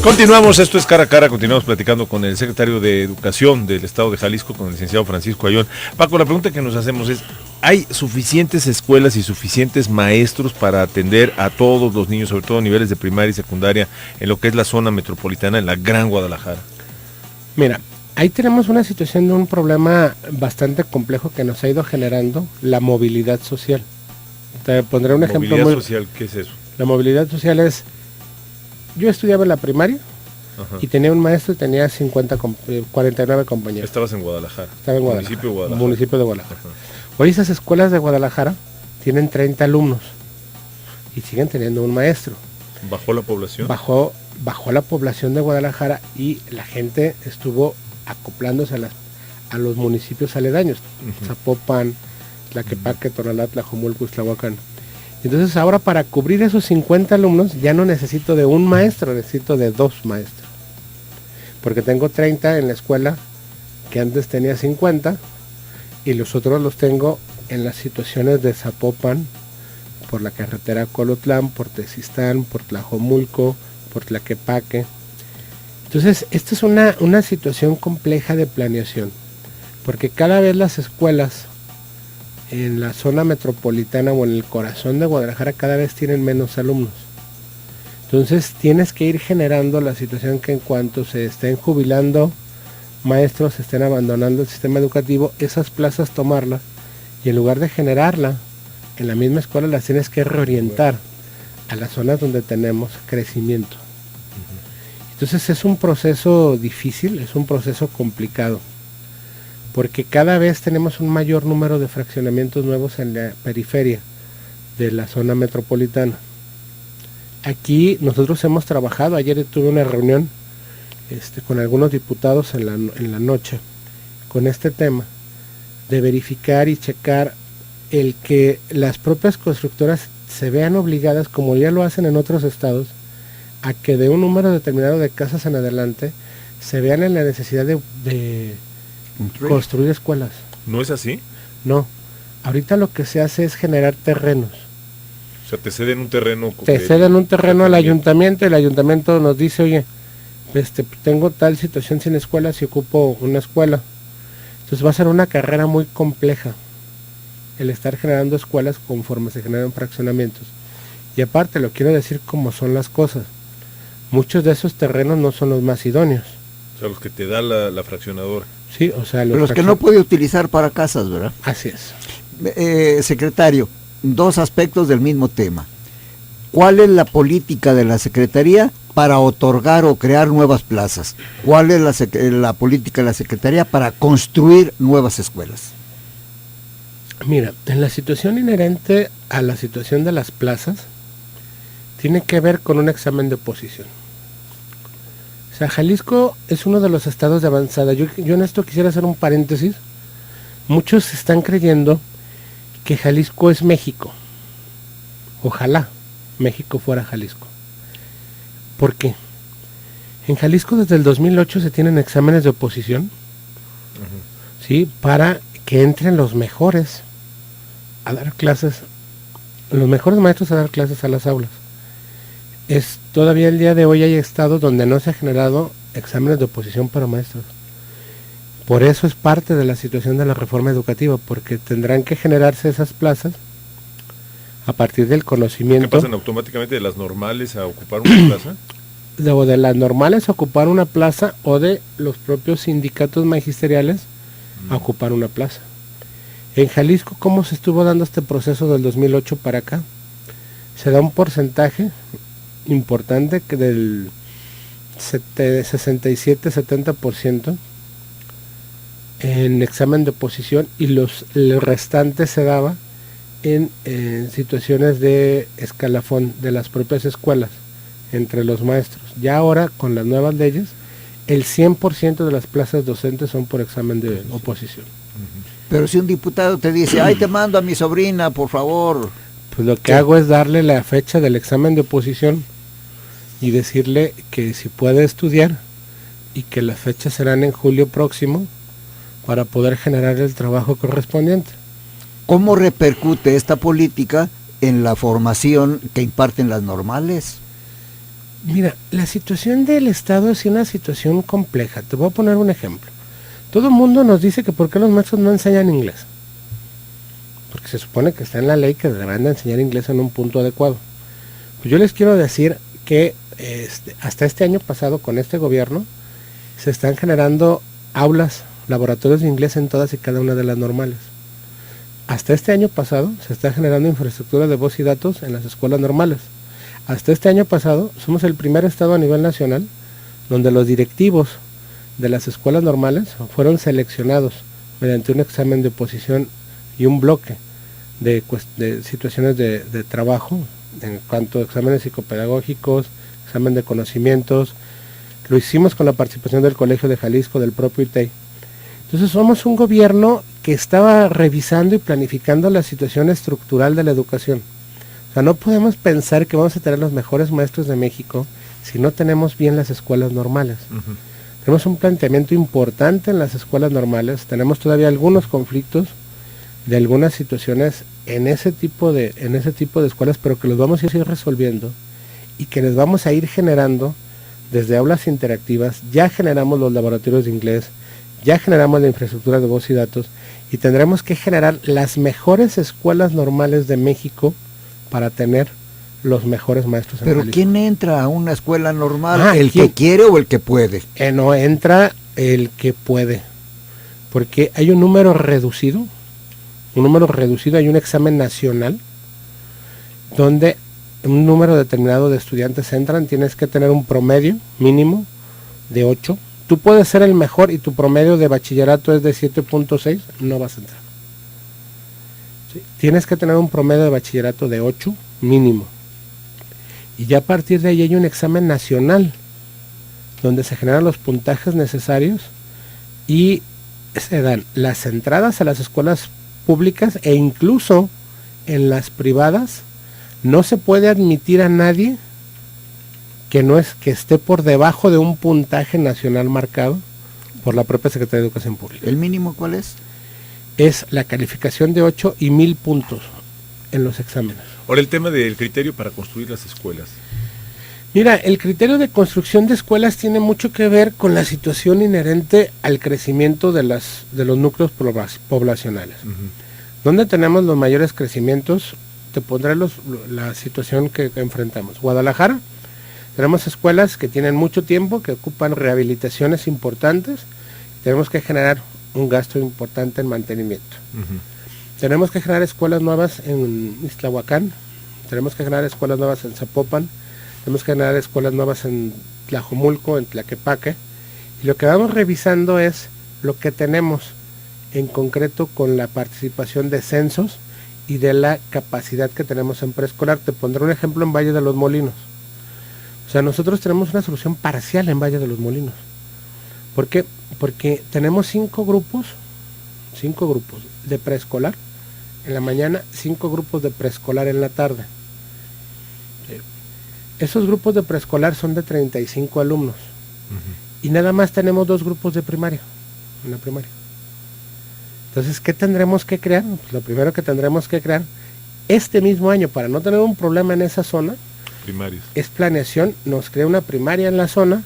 Continuamos, esto es Cara a Cara, continuamos platicando con el secretario de Educación del Estado de Jalisco, con el licenciado Francisco Ayllón. Paco, la pregunta que nos hacemos es, ¿hay suficientes escuelas y suficientes maestros para atender a todos los niños, sobre todo a niveles de primaria y secundaria, en lo que es la zona metropolitana, en la Gran Guadalajara? Mira, ahí tenemos una situación de un problema bastante complejo que nos ha ido generando la movilidad social. Te pondré un ejemplo. ¿Movilidad social? ¿Qué es eso? La movilidad social es, yo estudiaba en la primaria. Ajá. Y tenía un maestro y tenía 49 compañeros. Estabas en Guadalajara. Estaba en Guadalajara. Municipio de Guadalajara. Municipio de Guadalajara. Ajá. Hoy esas escuelas de Guadalajara tienen 30 alumnos y siguen teniendo un maestro. ¿Bajó la población? Bajó la población de Guadalajara y la gente estuvo acoplándose a los municipios aledaños, Zapopan, Tlaquepaque, Tonalá, Tlajomulco, Ixtlahuacán. Entonces ahora para cubrir esos 50 alumnos ya no necesito de un maestro, necesito de 2 maestros. Porque tengo 30 en la escuela que antes tenía 50 y los otros los tengo en las situaciones de Zapopan, por la carretera Colotlán, por Tezistán, por Tlajomulco, por Tlaquepaque. Entonces esta es una situación compleja de planeación, porque cada vez las escuelas en la zona metropolitana o en el corazón de Guadalajara cada vez tienen menos alumnos. Entonces tienes que ir generando la situación que en cuanto se estén jubilando maestros, se estén abandonando el sistema educativo, esas plazas tomarlas y en lugar de generarla en la misma escuela las tienes que reorientar a las zonas donde tenemos crecimiento. Entonces es un proceso difícil, es un proceso complicado, porque cada vez tenemos un mayor número de fraccionamientos nuevos en la periferia de la zona metropolitana. Aquí nosotros hemos trabajado, ayer tuve una reunión con algunos diputados en la noche con este tema, de verificar y checar el que las propias constructoras se vean obligadas, como ya lo hacen en otros estados, a que de un número determinado de casas en adelante se vean en la necesidad de construir escuelas. ¿No es así? No, ahorita lo que se hace es generar terrenos. O sea, te ceden un terreno. Te ceden un terreno al ayuntamiento y el ayuntamiento nos dice, oye, tengo tal situación sin escuelas y ocupo una escuela. Entonces va a ser una carrera muy compleja el estar generando escuelas conforme se generan fraccionamientos. Y aparte, lo quiero decir como son las cosas. Muchos de esos terrenos no son los más idóneos. O sea, los que te da la fraccionadora. Sí, o sea, los que no puede utilizar para casas, ¿verdad? Así es. Secretario, 2 aspectos del mismo tema. ¿Cuál es la política de la Secretaría para otorgar o crear nuevas plazas? ¿Cuál es la política de la Secretaría para construir nuevas escuelas? Mira, en la situación inherente a la situación de las plazas, tiene que ver con un examen de oposición. O sea, Jalisco es uno de los estados de avanzada. Yo en esto quisiera hacer un paréntesis. Muchos están creyendo que Jalisco es México. Ojalá México fuera Jalisco. ¿Por qué? En Jalisco desde el 2008 se tienen exámenes de oposición, ¿sí? Para que entren los mejores a dar clases, los mejores maestros a dar clases a las aulas. Todavía el día de hoy hay estados donde no se ha generado exámenes de oposición para maestros. Por eso es parte de la situación de la reforma educativa, porque tendrán que generarse esas plazas a partir del conocimiento. ¿Qué pasan automáticamente de las normales a ocupar una plaza? De las normales a ocupar una plaza o de los propios sindicatos magisteriales a ocupar una plaza. En Jalisco, ¿cómo se estuvo dando este proceso del 2008 para acá? Se da un porcentaje importante que del 67-70% en examen de oposición y el restante se daba en situaciones de escalafón de las propias escuelas entre los maestros. Ya ahora con las nuevas leyes el 100% de las plazas docentes son por examen de oposición. Pero si un diputado te dice, ay, te mando a mi sobrina, por favor. Pues lo que hago es darle la fecha del examen de oposición y decirle que si puede estudiar y que las fechas serán en julio próximo para poder generar el trabajo correspondiente. ¿Cómo repercute esta política en la formación que imparten las normales? Mira, la situación del Estado es una situación compleja. Te voy a poner un ejemplo. Todo el mundo nos dice que por qué los maestros no enseñan inglés. Porque se supone que está en la ley que deberán de enseñar inglés en un punto adecuado. Pues yo les quiero decir que hasta este año pasado, con este gobierno, se están generando aulas, laboratorios de inglés en todas y cada una de las normales. Hasta este año pasado se está generando infraestructura de voz y datos en las escuelas normales. Hasta este año pasado somos el primer estado a nivel nacional donde los directivos de las escuelas normales fueron seleccionados mediante un examen de oposición y un bloque de situaciones de trabajo, en cuanto a exámenes psicopedagógicos, examen de conocimientos. Lo hicimos con la participación del Colegio de Jalisco, del propio ITEI. Entonces somos un gobierno que estaba revisando y planificando la situación estructural de la educación. O sea, no podemos pensar que vamos a tener los mejores maestros de México si no tenemos bien las escuelas normales. Tenemos un planteamiento importante en las escuelas normales, tenemos todavía algunos conflictos de algunas situaciones en ese tipo de escuelas, pero que los vamos a ir resolviendo y que les vamos a ir generando desde aulas interactivas. Ya generamos los laboratorios de inglés, ya generamos la infraestructura de voz y datos, y tendremos que generar las mejores escuelas normales de México para tener los mejores maestros. Pero ¿quién entra a una escuela normal? ¿El ¿quién? que quiere o el que puede? No entra el que puede, porque hay un número reducido, hay un examen nacional donde un número determinado de estudiantes entran. Tienes que tener un promedio mínimo de 8. Tú puedes ser el mejor y tu promedio de bachillerato es de 7.6, no vas a entrar. ¿Sí? Tienes que tener un promedio de bachillerato de 8 mínimo. Y ya a partir de ahí hay un examen nacional donde se generan los puntajes necesarios y se dan las entradas a las escuelas públicas, e incluso en las privadas no se puede admitir a nadie que esté por debajo de un puntaje nacional marcado por la propia Secretaría de Educación Pública. ¿El mínimo cuál es? Es la calificación de 8 y 1000 puntos en los exámenes. Ahora, el tema del criterio para construir las escuelas. Mira, el criterio de construcción de escuelas tiene mucho que ver con la situación inherente al crecimiento de los núcleos poblacionales. ¿Dónde tenemos los mayores crecimientos? Te pondré la situación que enfrentamos. Guadalajara, tenemos escuelas que tienen mucho tiempo, que ocupan rehabilitaciones importantes. Tenemos que generar un gasto importante en mantenimiento. Tenemos que generar escuelas nuevas en Ixtlahuacán, tenemos que generar escuelas nuevas en Zapopan, tenemos que generar escuelas nuevas en Tlajomulco, en Tlaquepaque, y lo que vamos revisando es lo que tenemos en concreto con la participación de censos y de la capacidad que tenemos en preescolar. Te pondré un ejemplo en Valle de los Molinos. O sea, nosotros tenemos una solución parcial en Valle de los Molinos. ¿Por qué? Porque tenemos 5 grupos de preescolar en la mañana, 5 grupos de preescolar en la tarde. Esos grupos de preescolar son de 35 alumnos. Y nada más tenemos 2 grupos de primaria, en la primaria. Entonces, ¿qué tendremos que crear? Pues lo primero que tendremos que crear este mismo año, para no tener un problema en esa zona, Primarios. es planeación. Nos crea una primaria en la zona,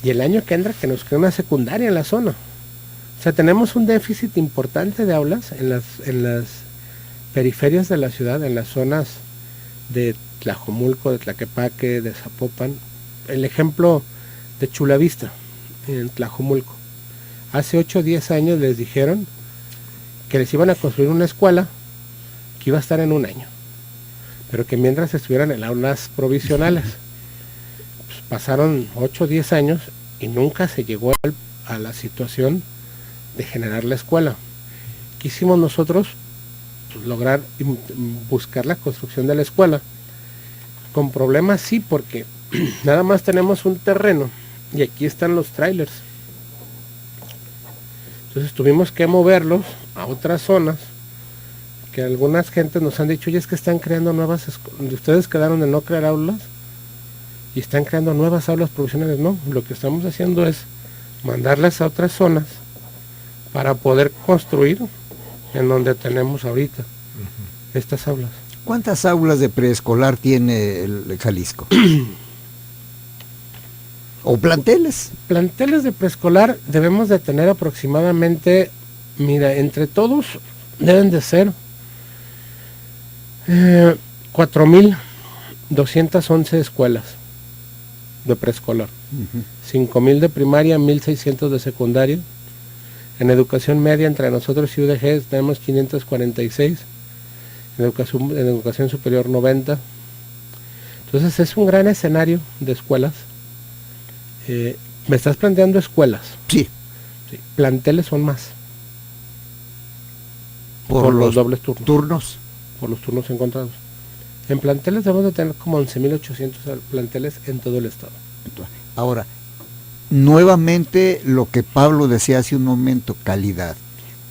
y el año que entra que nos crea una secundaria en la zona. O sea, tenemos un déficit importante de aulas en las periferias de la ciudad, en las zonas de Tlajomulco, de Tlaquepaque, de Zapopan. El ejemplo de Chulavista, en Tlajomulco. Hace 8 o 10 años les dijeron que les iban a construir una escuela que iba a estar en un año, pero que mientras estuvieran en aulas provisionales. Pues pasaron 8 o 10 años y nunca se llegó a la situación de generar la escuela. ¿Qué hicimos nosotros? Pues lograr buscar la construcción de la escuela. Con problemas sí, porque nada más tenemos un terreno y aquí están los trailers. Entonces tuvimos que moverlos a otras zonas, que algunas gentes nos han dicho, oye, es que están creando nuevas escuelas. Ustedes quedaron de no crear aulas y están creando nuevas aulas provisionales. No, lo que estamos haciendo es mandarlas a otras zonas para poder construir en donde tenemos ahorita estas aulas. ¿Cuántas aulas de preescolar tiene el Jalisco? ¿O planteles? Planteles de preescolar debemos de tener aproximadamente, mira, entre todos deben de ser 4,211 escuelas de preescolar, 5,000 de primaria, 1,600 de secundaria. En educación media entre nosotros y UDG tenemos 546, en educación superior 90. Entonces es un gran escenario de escuelas. Me estás planteando escuelas. Sí. Sí, planteles son más. Por los dobles turnos. Turnos. Por los turnos encontrados. En planteles debemos de tener como 11,800 planteles en todo el estado. Ahora, nuevamente lo que Pablo decía hace un momento, calidad.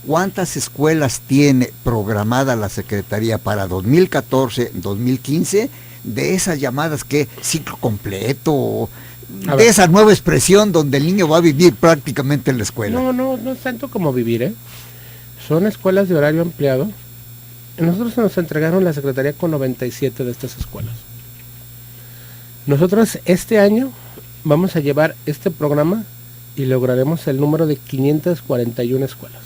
¿Cuántas escuelas tiene programada la Secretaría para 2014, 2015? De esas llamadas que ciclo completo, de esa nueva expresión donde el niño va a vivir prácticamente en la escuela. No es tanto como vivir, ¿eh? Son escuelas de horario ampliado. Nosotros se nos entregaron la Secretaría con 97 de estas escuelas. Nosotros este año vamos a llevar este programa y lograremos el número de 541 escuelas.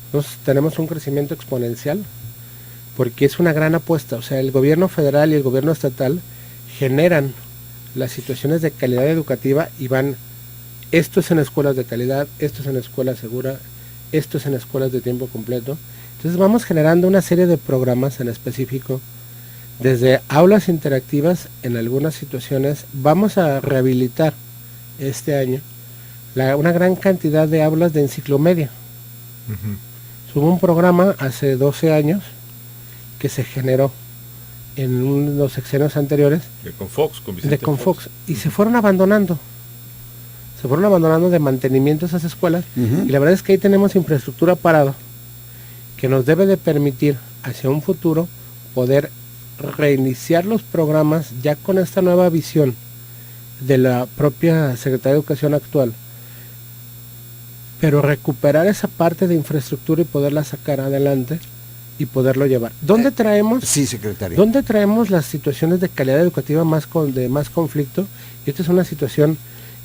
Entonces tenemos un crecimiento exponencial porque es una gran apuesta. O sea, el gobierno federal y el gobierno estatal generan las situaciones de calidad educativa y van, esto es en escuelas de calidad, esto es en escuela segura, esto es en escuelas de tiempo completo. Entonces vamos generando una serie de programas en específico, desde aulas interactivas en algunas situaciones. Vamos a rehabilitar este año una gran cantidad de aulas de enciclomedia. Hubo un programa hace 12 años que se generó en los sexenios anteriores de Confox, con Vicente Fox, y se fueron abandonando de mantenimiento esas escuelas, y la verdad es que ahí tenemos infraestructura parada que nos debe de permitir hacia un futuro poder reiniciar los programas ya con esta nueva visión de la propia Secretaría de Educación actual, pero recuperar esa parte de infraestructura y poderla sacar adelante y poderlo llevar. ¿Dónde traemos? Sí, secretario. ¿Dónde traemos las situaciones de calidad educativa de más conflicto? Y esta es una situación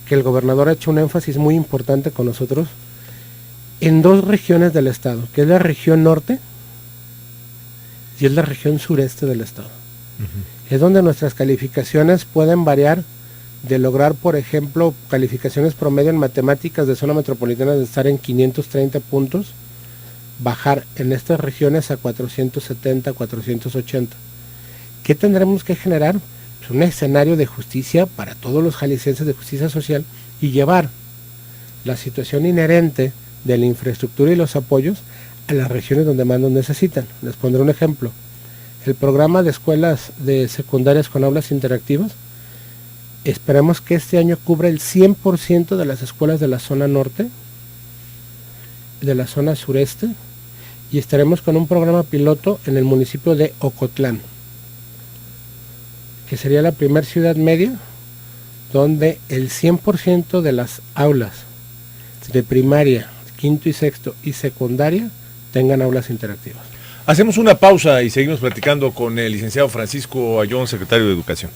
que el gobernador ha hecho un énfasis muy importante con nosotros en dos regiones del estado, que es la región norte y es la región sureste del estado. Es donde nuestras calificaciones pueden variar de lograr, por ejemplo, calificaciones promedio en matemáticas de zona metropolitana de estar en 530 puntos, bajar en estas regiones a 470, 480. ¿Qué tendremos que generar? Pues un escenario de justicia para todos los jaliscienses, de justicia social, y llevar la situación inherente de la infraestructura y los apoyos a las regiones donde más nos necesitan. Les pondré un ejemplo. El programa de escuelas de secundarias con aulas interactivas, esperamos que este año cubra el 100% de las escuelas de la zona norte, de la zona sureste, y estaremos con un programa piloto en el municipio de Ocotlán, que sería la primera ciudad media donde el 100% de las aulas de primaria, quinto y sexto y secundaria tengan aulas interactivas. Hacemos una pausa y seguimos platicando con el licenciado Francisco Ayón, secretario de Educación.